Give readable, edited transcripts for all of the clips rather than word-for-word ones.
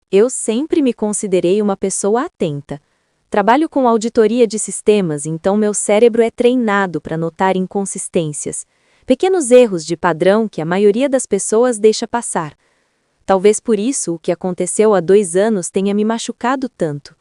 Eu sempre me considerei uma pessoa atenta. Trabalho com auditoria de sistemas, então meu cérebro é treinado para notar inconsistências, pequenos erros de padrão que a maioria das pessoas deixa passar. Talvez por isso o que aconteceu há 2 anos tenha me machucado tanto.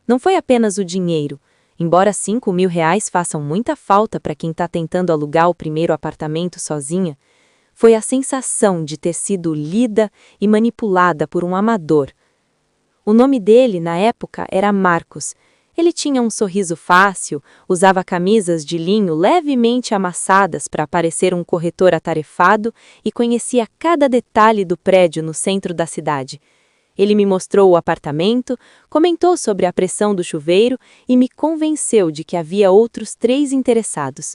Não foi apenas o dinheiro, embora R$ 5.000 façam muita falta para quem está tentando alugar o primeiro apartamento sozinha, foi a sensação de ter sido lida e manipulada por um amador. O nome dele, na época, era Marcos. Ele tinha um sorriso fácil, usava camisas de linho levemente amassadas para parecer um corretor atarefado e conhecia cada detalhe do prédio no centro da cidade. Ele me mostrou o apartamento, comentou sobre a pressão do chuveiro e me convenceu de que havia outros 3 interessados.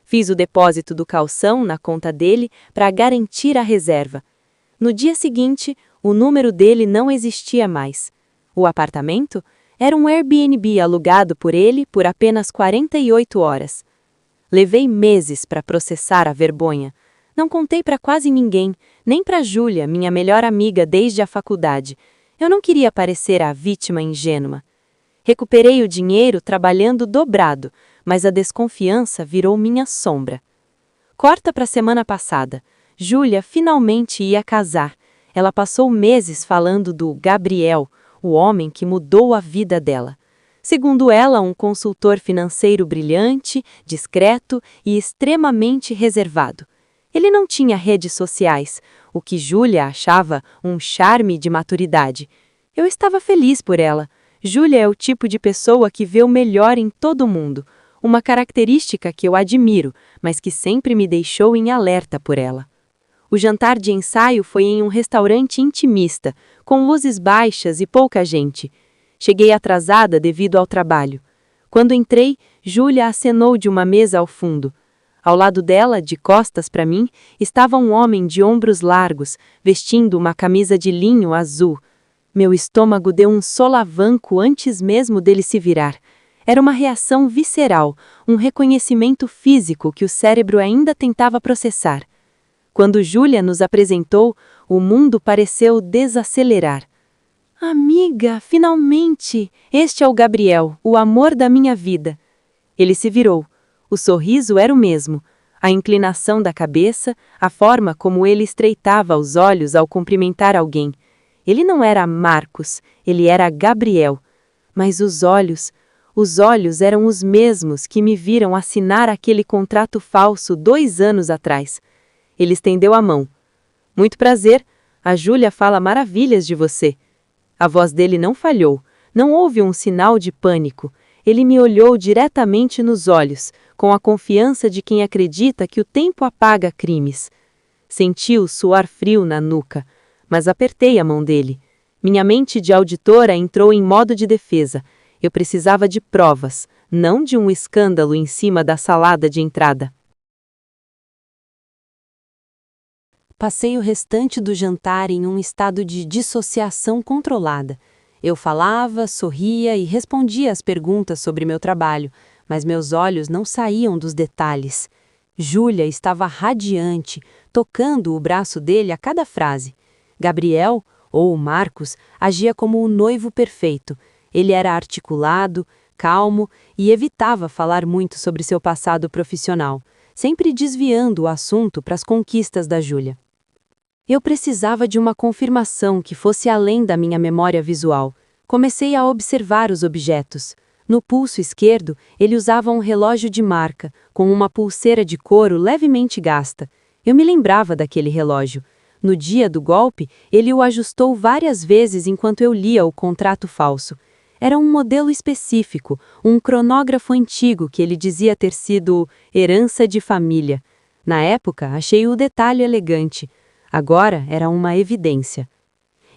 Fiz o depósito do calção na conta dele para garantir a reserva. No dia seguinte, o número dele não existia mais. O apartamento era um Airbnb alugado por ele por apenas 48 horas. Levei meses para processar a vergonha. Não contei para quase ninguém, nem para Júlia, minha melhor amiga desde a faculdade. Eu não queria parecer a vítima ingênua. Recuperei o dinheiro trabalhando dobrado, mas a desconfiança virou minha sombra. Corta para a semana passada. Júlia finalmente ia casar. Ela passou meses falando do Gabriel, o homem que mudou a vida dela. Segundo ela, um consultor financeiro brilhante, discreto e extremamente reservado. Ele não tinha redes sociais, o que Júlia achava um charme de maturidade. Eu estava feliz por ela. Júlia é o tipo de pessoa que vê o melhor em todo mundo, uma característica que eu admiro, mas que sempre me deixou em alerta por ela. O jantar de ensaio foi em um restaurante intimista, com luzes baixas e pouca gente. Cheguei atrasada devido ao trabalho. Quando entrei, Júlia acenou de uma mesa ao fundo. Ao lado dela, de costas para mim, estava um homem de ombros largos, vestindo uma camisa de linho azul. Meu estômago deu um solavanco antes mesmo dele se virar. Era uma reação visceral, um reconhecimento físico que o cérebro ainda tentava processar. Quando Júlia nos apresentou, o mundo pareceu desacelerar. Amiga, finalmente! Este é o Gabriel, o amor da minha vida. Ele se virou. O sorriso era o mesmo. A inclinação da cabeça, a forma como ele estreitava os olhos ao cumprimentar alguém. Ele não era Marcos, ele era Gabriel. Mas os olhos eram os mesmos que me viram assinar aquele contrato falso 2 anos atrás. Ele estendeu a mão. Muito prazer, a Júlia fala maravilhas de você. A voz dele não falhou, não houve um sinal de pânico. Ele me olhou diretamente nos olhos, com a confiança de quem acredita que o tempo apaga crimes. Senti o suor frio na nuca, mas apertei a mão dele. Minha mente de auditora entrou em modo de defesa. Eu precisava de provas, não de um escândalo em cima da salada de entrada. Passei o restante do jantar em um estado de dissociação controlada. Eu falava, sorria e respondia às perguntas sobre meu trabalho, mas meus olhos não saíam dos detalhes. Júlia estava radiante, tocando o braço dele a cada frase. Gabriel, ou Marcos, agia como o noivo perfeito. Ele era articulado, calmo e evitava falar muito sobre seu passado profissional, sempre desviando o assunto para as conquistas da Júlia. Eu precisava de uma confirmação que fosse além da minha memória visual. Comecei a observar os objetos. No pulso esquerdo, ele usava um relógio de marca, com uma pulseira de couro levemente gasta. Eu me lembrava daquele relógio. No dia do golpe, ele o ajustou várias vezes enquanto eu lia o contrato falso. Era um modelo específico, um cronógrafo antigo que ele dizia ter sido herança de família. Na época, achei o detalhe elegante. Agora era uma evidência.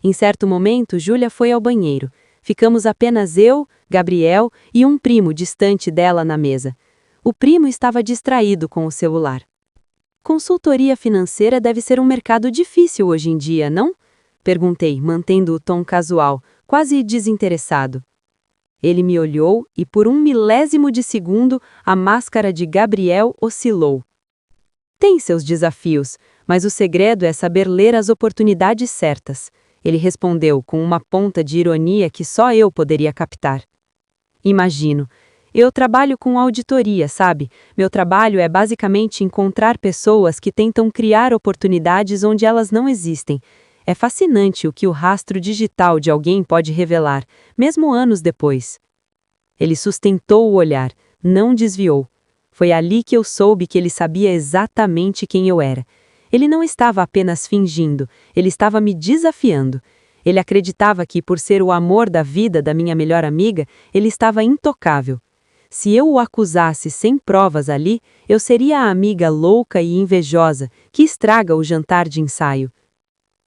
Em certo momento, Júlia foi ao banheiro. Ficamos apenas eu, Gabriel e um primo distante dela na mesa. O primo estava distraído com o celular. Consultoria financeira deve ser um mercado difícil hoje em dia, não? Perguntei, mantendo o tom casual, quase desinteressado. Ele me olhou e por 1 milésimo de segundo a máscara de Gabriel oscilou. Tem seus desafios, mas o segredo é saber ler as oportunidades certas. Ele respondeu com uma ponta de ironia que só eu poderia captar. Imagino. Eu trabalho com auditoria, sabe? Meu trabalho é basicamente encontrar pessoas que tentam criar oportunidades onde elas não existem. É fascinante o que o rastro digital de alguém pode revelar, mesmo anos depois. Ele sustentou o olhar, não desviou. Foi ali que eu soube que ele sabia exatamente quem eu era. Ele não estava apenas fingindo, ele estava me desafiando. Ele acreditava que, por ser o amor da vida da minha melhor amiga, ele estava intocável. Se eu o acusasse sem provas ali, eu seria a amiga louca e invejosa que estraga o jantar de ensaio.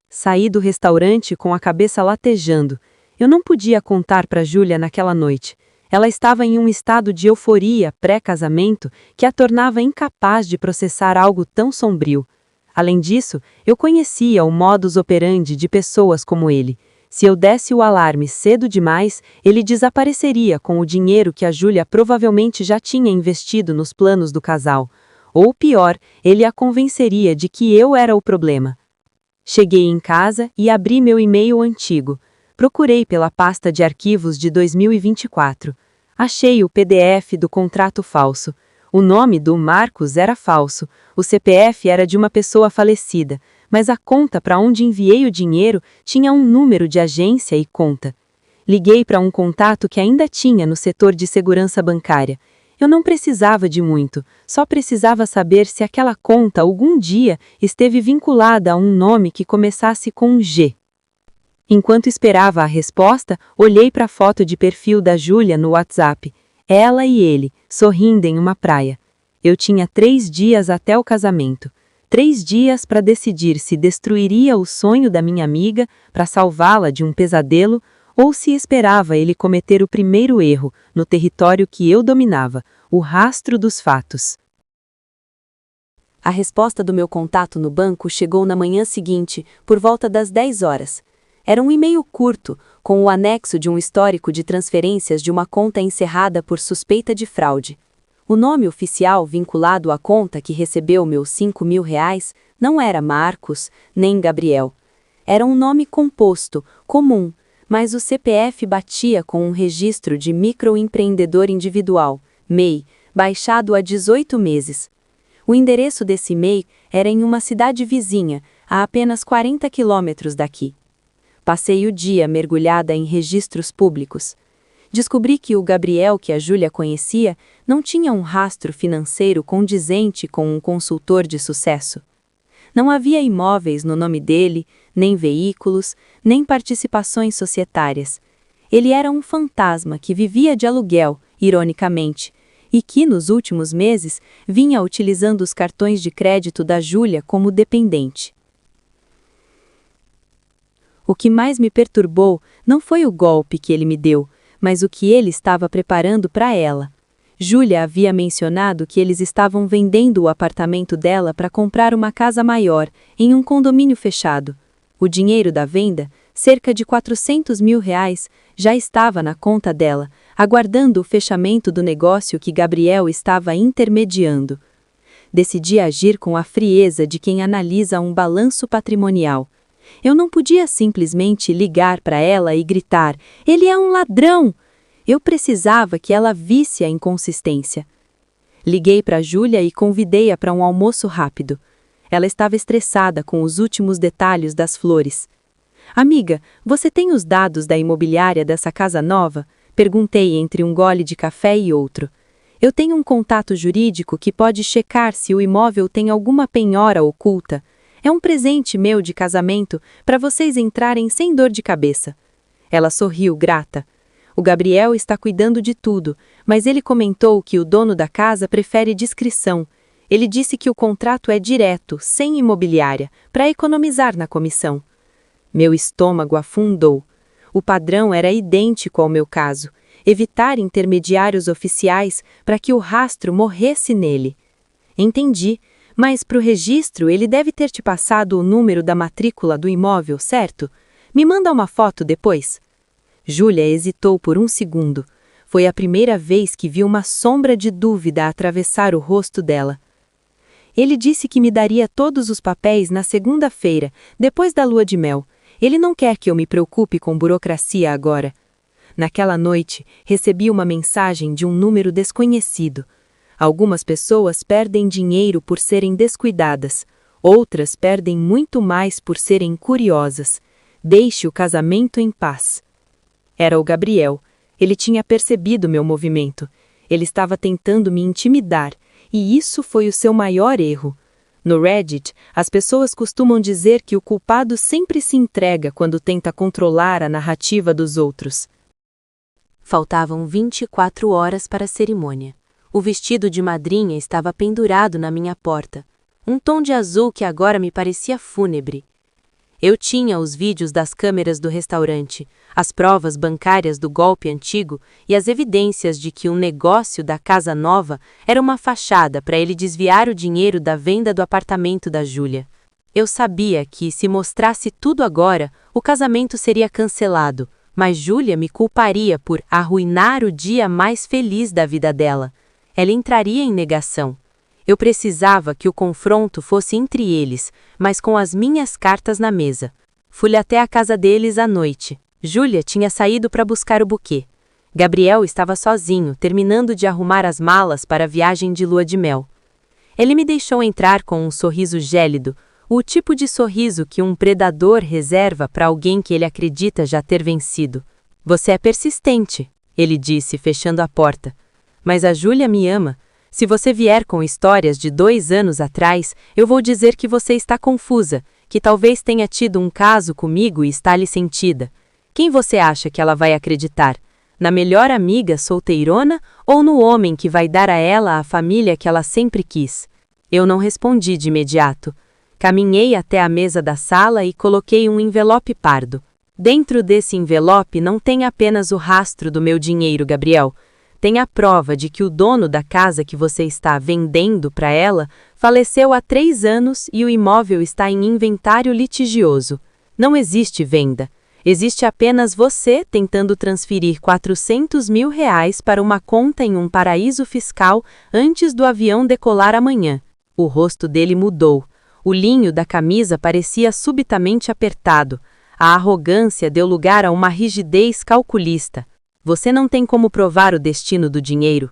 Saí do restaurante com a cabeça latejando. Eu não podia contar para Júlia naquela noite. Ela estava em um estado de euforia pré-casamento que a tornava incapaz de processar algo tão sombrio. Além disso, eu conhecia o modus operandi de pessoas como ele. Se eu desse o alarme cedo demais, ele desapareceria com o dinheiro que a Júlia provavelmente já tinha investido nos planos do casal. Ou pior, ele a convenceria de que eu era o problema. Cheguei em casa e abri meu e-mail antigo. Procurei pela pasta de arquivos de 2024. Achei o PDF do contrato falso. O nome do Marcos era falso, o CPF era de uma pessoa falecida, mas a conta para onde enviei o dinheiro tinha um número de agência e conta. Liguei para um contato que ainda tinha no setor de segurança bancária. Eu não precisava de muito, só precisava saber se aquela conta algum dia esteve vinculada a um nome que começasse com um G. Enquanto esperava a resposta, olhei para a foto de perfil da Júlia no WhatsApp. Ela e ele, sorrindo em uma praia. Eu tinha 3 dias até o casamento. 3 dias para decidir se destruiria o sonho da minha amiga para salvá-la de um pesadelo ou se esperava ele cometer o primeiro erro no território que eu dominava, o rastro dos fatos. A resposta do meu contato no banco chegou na manhã seguinte, por volta das 10 horas. Era um e-mail curto, com o anexo de um histórico de transferências de uma conta encerrada por suspeita de fraude. O nome oficial vinculado à conta que recebeu meus R$ 5.000 não era Marcos, nem Gabriel. Era um nome composto, comum, mas o CPF batia com um registro de microempreendedor individual, MEI, baixado há 18 meses. O endereço desse MEI era em uma cidade vizinha, a apenas 40 quilômetros daqui. Passei o dia mergulhada em registros públicos. Descobri que o Gabriel que a Júlia conhecia não tinha um rastro financeiro condizente com um consultor de sucesso. Não havia imóveis no nome dele, nem veículos, nem participações societárias. Ele era um fantasma que vivia de aluguel, ironicamente, e que, nos últimos meses, vinha utilizando os cartões de crédito da Júlia como dependente. O que mais me perturbou não foi o golpe que ele me deu, mas o que ele estava preparando para ela. Júlia havia mencionado que eles estavam vendendo o apartamento dela para comprar uma casa maior, em um condomínio fechado. O dinheiro da venda, cerca de R$ 400 mil, já estava na conta dela, aguardando o fechamento do negócio que Gabriel estava intermediando. Decidi agir com a frieza de quem analisa um balanço patrimonial. Eu não podia simplesmente ligar para ela e gritar: "Ele é um ladrão!" Eu precisava que ela visse a inconsistência. Liguei para Júlia e convidei-a para um almoço rápido. Ela estava estressada com os últimos detalhes das flores. "Amiga, você tem os dados da imobiliária dessa casa nova?" Perguntei entre um gole de café e outro. "Eu tenho um contato jurídico que pode checar se o imóvel tem alguma penhora oculta. É um presente meu de casamento para vocês entrarem sem dor de cabeça." Ela sorriu, grata. "O Gabriel está cuidando de tudo, mas ele comentou que o dono da casa prefere discrição. Ele disse que o contrato é direto, sem imobiliária, para economizar na comissão." Meu estômago afundou. O padrão era idêntico ao meu caso: evitar intermediários oficiais para que o rastro morresse nele. Entendi. Mas para o registro ele deve ter te passado o número da matrícula do imóvel, certo? Me manda uma foto depois." Júlia hesitou por um segundo. Foi a primeira vez que vi uma sombra de dúvida atravessar o rosto dela. "Ele disse que me daria todos os papéis na segunda-feira, depois da lua de mel. Ele não quer que eu me preocupe com burocracia agora. Naquela noite, recebi uma mensagem de um número desconhecido. Algumas pessoas perdem dinheiro por serem descuidadas. Outras perdem muito mais por serem curiosas. Deixe o casamento em paz. Era o Gabriel. Ele tinha percebido meu movimento. Ele estava tentando me intimidar, e isso foi o seu maior erro. No Reddit, as pessoas costumam dizer que o culpado sempre se entrega quando tenta controlar a narrativa dos outros. Faltavam 24 horas para a cerimônia. O vestido de madrinha estava pendurado na minha porta, um tom de azul que agora me parecia fúnebre. Eu tinha os vídeos das câmeras do restaurante, as provas bancárias do golpe antigo e as evidências de que um negócio da casa nova era uma fachada para ele desviar o dinheiro da venda do apartamento da Júlia. Eu sabia que, se mostrasse tudo agora, o casamento seria cancelado, mas Júlia me culparia por arruinar o dia mais feliz da vida dela. Ela entraria em negação. Eu precisava que o confronto fosse entre eles, mas com as minhas cartas na mesa. Fui até a casa deles à noite. Júlia tinha saído para buscar o buquê. Gabriel estava sozinho, terminando de arrumar as malas para a viagem de lua de mel. Ele me deixou entrar com um sorriso gélido, o tipo de sorriso que um predador reserva para alguém que ele acredita já ter vencido. Você é persistente, ele disse, fechando a porta. Mas a Júlia me ama. Se você vier com histórias de 2 anos atrás, eu vou dizer que você está confusa, que talvez tenha tido um caso comigo e está lhe sentida. Quem você acha que ela vai acreditar? Na melhor amiga solteirona ou no homem que vai dar a ela a família que ela sempre quis? Eu não respondi de imediato. Caminhei até a mesa da sala e coloquei um envelope pardo. Dentro desse envelope não tem apenas o rastro do meu dinheiro, Gabriel. Tem a prova de que o dono da casa que você está vendendo para ela faleceu há 3 anos e o imóvel está em inventário litigioso. Não existe venda. Existe apenas você tentando transferir R$400 mil para uma conta em um paraíso fiscal antes do avião decolar amanhã. O rosto dele mudou. O linho da camisa parecia subitamente apertado. A arrogância deu lugar a uma rigidez calculista. Você não tem como provar o destino do dinheiro.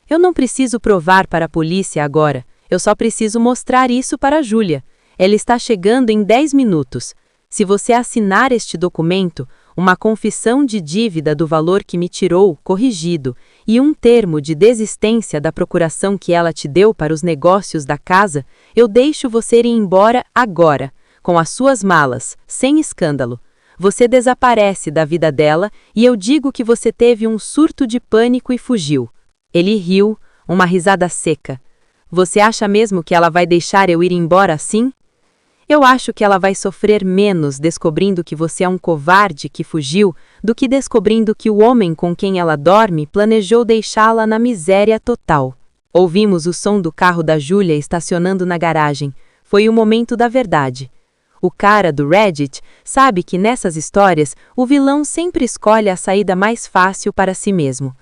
Eu não preciso provar para a polícia agora. Eu só preciso mostrar isso para a Júlia. Ela está chegando em 10 minutos. Se você assinar este documento, uma confissão de dívida do valor que me tirou, corrigido, e um termo de desistência da procuração que ela te deu para os negócios da casa, eu deixo você ir embora agora, com as suas malas, sem escândalo. Você desaparece da vida dela e eu digo que você teve um surto de pânico e fugiu. Ele riu, uma risada seca. Você acha mesmo que ela vai deixar eu ir embora assim? Eu acho que ela vai sofrer menos descobrindo que você é um covarde que fugiu do que descobrindo que o homem com quem ela dorme planejou deixá-la na miséria total. Ouvimos o som do carro da Júlia estacionando na garagem. Foi o momento da verdade. O cara do Reddit sabe que nessas histórias o vilão sempre escolhe a saída mais fácil para si mesmo.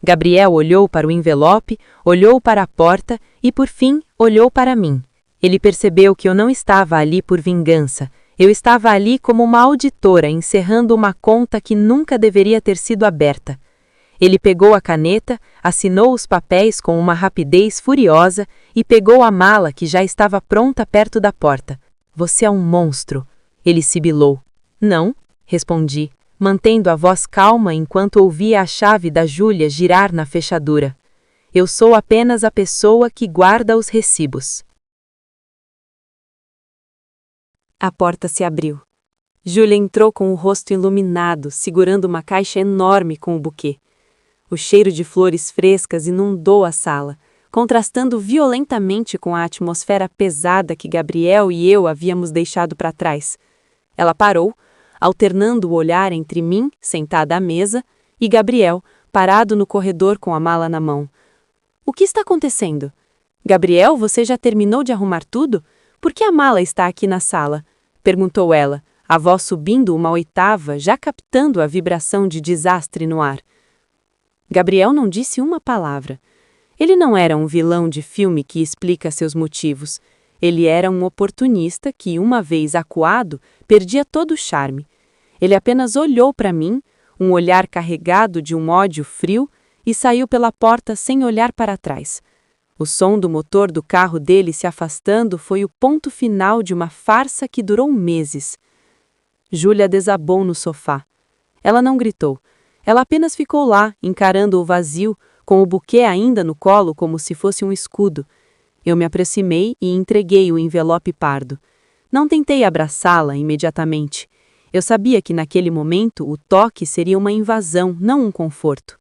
Gabriel olhou para o envelope, olhou para a porta e, por fim, olhou para mim. Ele percebeu que eu não estava ali por vingança. Eu estava ali como uma auditora encerrando uma conta que nunca deveria ter sido aberta. Ele pegou a caneta, assinou os papéis com uma rapidez furiosa e pegou a mala que já estava pronta perto da porta. Você é um monstro, ele sibilou. Não, respondi, mantendo a voz calma enquanto ouvia a chave da Júlia girar na fechadura. Eu sou apenas a pessoa que guarda os recibos. A porta se abriu. Júlia entrou com o rosto iluminado, segurando uma caixa enorme com o buquê. O cheiro de flores frescas inundou a sala, contrastando violentamente com a atmosfera pesada que Gabriel e eu havíamos deixado para trás. Ela parou, alternando o olhar entre mim, sentada à mesa, e Gabriel, parado no corredor com a mala na mão. O que está acontecendo? Gabriel, você já terminou de arrumar tudo? Por que a mala está aqui na sala? Perguntou ela, a voz subindo uma oitava, já captando a vibração de desastre no ar. Gabriel não disse uma palavra. Ele não era um vilão de filme que explica seus motivos. Ele era um oportunista que, uma vez acuado, perdia todo o charme. Ele apenas olhou para mim, um olhar carregado de um ódio frio, e saiu pela porta sem olhar para trás. O som do motor do carro dele se afastando foi o ponto final de uma farsa que durou meses. Júlia desabou no sofá. Ela não gritou. Ela apenas ficou lá, encarando o vazio, com o buquê ainda no colo como se fosse um escudo. Eu me aproximei e entreguei o envelope pardo. Não tentei abraçá-la imediatamente. Eu sabia que naquele momento o toque seria uma invasão, não um conforto.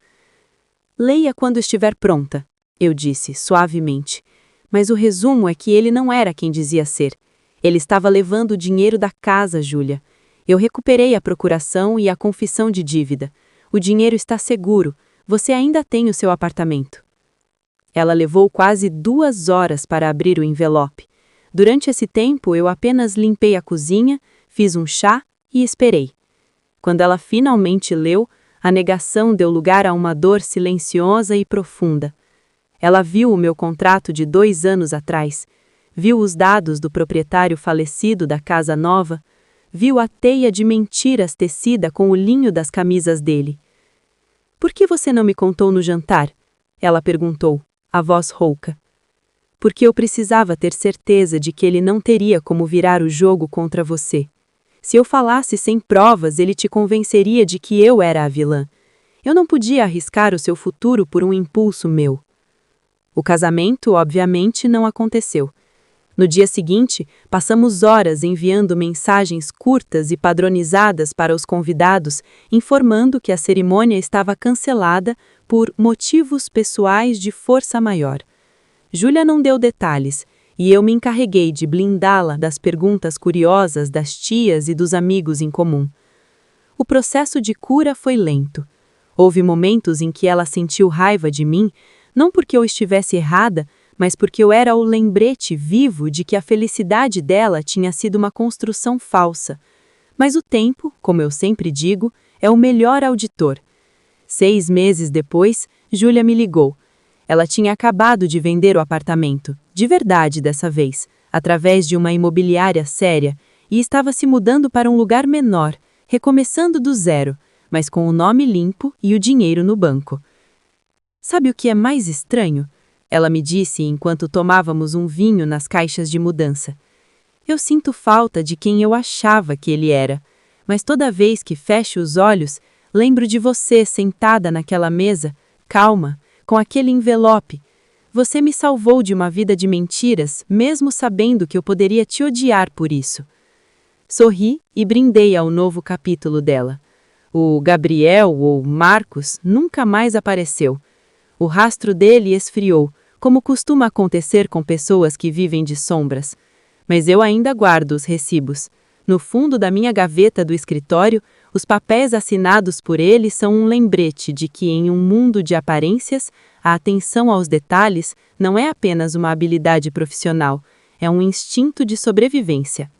Leia quando estiver pronta, eu disse, suavemente. Mas o resumo é que ele não era quem dizia ser. Ele estava levando o dinheiro da casa, Júlia. Eu recuperei a procuração e a confissão de dívida. O dinheiro está seguro. Você ainda tem o seu apartamento. Ela levou quase 2 horas para abrir o envelope. Durante esse tempo, eu apenas limpei a cozinha, fiz um chá e esperei. Quando ela finalmente leu, a negação deu lugar a uma dor silenciosa e profunda. Ela viu o meu contrato de 2 anos atrás, viu os dados do proprietário falecido da casa nova, viu a teia de mentiras tecida com o linho das camisas dele. Por que você não me contou no jantar? Ela perguntou, a voz rouca. Porque eu precisava ter certeza de que ele não teria como virar o jogo contra você. Se eu falasse sem provas, ele te convenceria de que eu era a vilã. Eu não podia arriscar o seu futuro por um impulso meu. O casamento, obviamente, não aconteceu. No dia seguinte, passamos horas enviando mensagens curtas e padronizadas para os convidados, informando que a cerimônia estava cancelada por motivos pessoais de força maior. Júlia não deu detalhes, e eu me encarreguei de blindá-la das perguntas curiosas das tias e dos amigos em comum. O processo de cura foi lento. Houve momentos em que ela sentiu raiva de mim, não porque eu estivesse errada, mas porque eu era o lembrete vivo de que a felicidade dela tinha sido uma construção falsa. Mas o tempo, como eu sempre digo, é o melhor auditor. 6 meses depois, Júlia me ligou. Ela tinha acabado de vender o apartamento, de verdade dessa vez, através de uma imobiliária séria, e estava se mudando para um lugar menor, recomeçando do zero, mas com o nome limpo e o dinheiro no banco. Sabe o que é mais estranho? Ela me disse enquanto tomávamos um vinho nas caixas de mudança. Eu sinto falta de quem eu achava que ele era, mas toda vez que fecho os olhos, lembro de você sentada naquela mesa, calma, com aquele envelope. Você me salvou de uma vida de mentiras, mesmo sabendo que eu poderia te odiar por isso. Sorri e brindei ao novo capítulo dela. O Gabriel, ou Marcos, nunca mais apareceu. O rastro dele esfriou, como costuma acontecer com pessoas que vivem de sombras. Mas eu ainda guardo os recibos. No fundo da minha gaveta do escritório, os papéis assinados por ele são um lembrete de que, em um mundo de aparências, a atenção aos detalhes não é apenas uma habilidade profissional, é um instinto de sobrevivência.